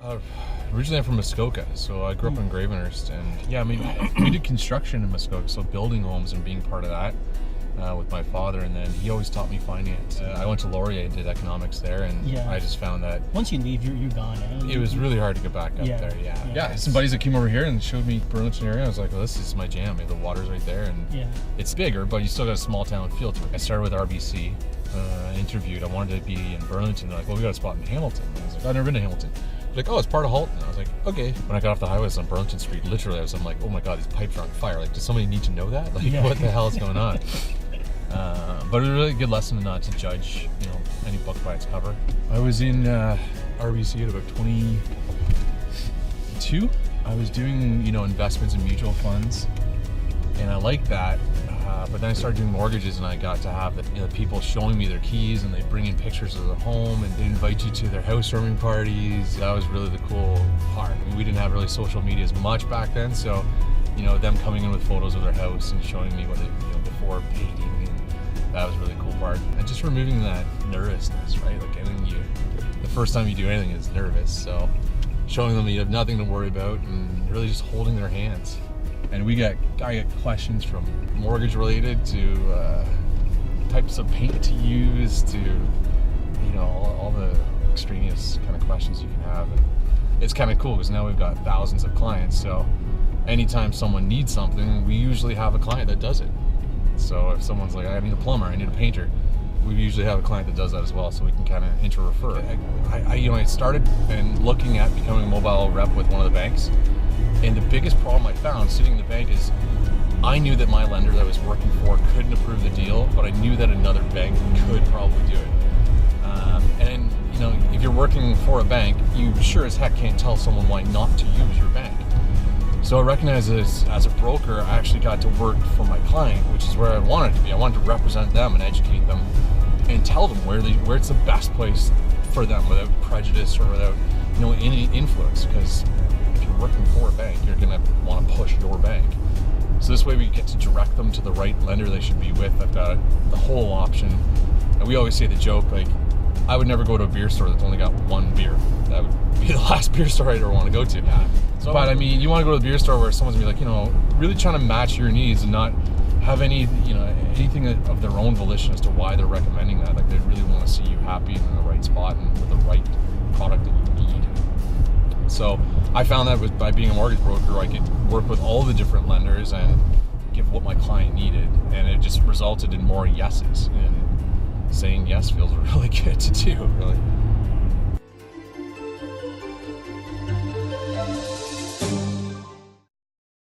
Uh, Originally I'm from Muskoka, so I grew up in Gravenhurst, and yeah, I mean, we did construction in Muskoka, so building homes and being part of that with my father, and then he always taught me finance. I went to Laurier and did economics there, and I just found that once you leave, you're gone. It was really hard to get back up there. Yeah. Some buddies that came over here and showed me Burlington area. I was like, well, this is my jam. The water's right there, and it's bigger, but you still got a small town feel to it. I started with RBC. Interviewed. I wanted to be in Burlington. They're like, well, we got a spot in Hamilton. And I was like, I've never been to Hamilton. They're like, oh, it's part of Halton. I was like, okay. When I got off the highway, I was on Burlington Street. Literally, I'm like, oh my god, these pipes are on fire. Like, does somebody need to know that? Like, what the hell is going on? But it was a really good lesson not to judge, any book by its cover. I was in RBC at about 22. I was doing, investments in mutual funds, and I liked that. But then I started doing mortgages, and I got to have the people showing me their keys, and they bring in pictures of the home, and they invite you to their housewarming parties. That was really the cool part. I mean, we didn't have really social media as much back then, so them coming in with photos of their house and showing me what they before painting, and that was a really cool part. And just removing that nervousness, right? Like, the first time you do anything is nervous, so showing them you have nothing to worry about, and really just holding their hands. And I get questions from mortgage related to types of paint to use to all the extraneous kind of questions you can have. And it's kind of cool because now we've got thousands of clients, so anytime someone needs something, we usually have a client that does it. So if someone's like, I need a plumber, I need a painter, we usually have a client that does that as well, so we can kind of inter-refer. I started looking at becoming a mobile rep with one of the banks. And the biggest problem I found sitting in the bank is I knew that my lender that I was working for couldn't approve the deal, but I knew that another bank could probably do it. And if you're working for a bank, you sure as heck can't tell someone why not to use your bank. So I recognize as a broker, I actually got to work for my client, which is where I wanted to be. I wanted to represent them and educate them and tell them where it's the best place for them without prejudice or without any influence, because working for a bank, you're going to want to push your bank. So this way we get to direct them to the right lender they should be with. I've got the whole option. And we always say the joke, like, I would never go to a beer store that's only got one beer. That would be the last beer store I'd ever want to go to. But I mean, you want to go to the beer store where someone's going to be like, really trying to match your needs and not have anything of their own volition as to why they're recommending that. Like, they really want to see you happy and in the right spot and with the right product that you need. So I found that by being a mortgage broker, I could work with all the different lenders and give what my client needed, and it just resulted in more yeses. And saying yes feels really good to do, really.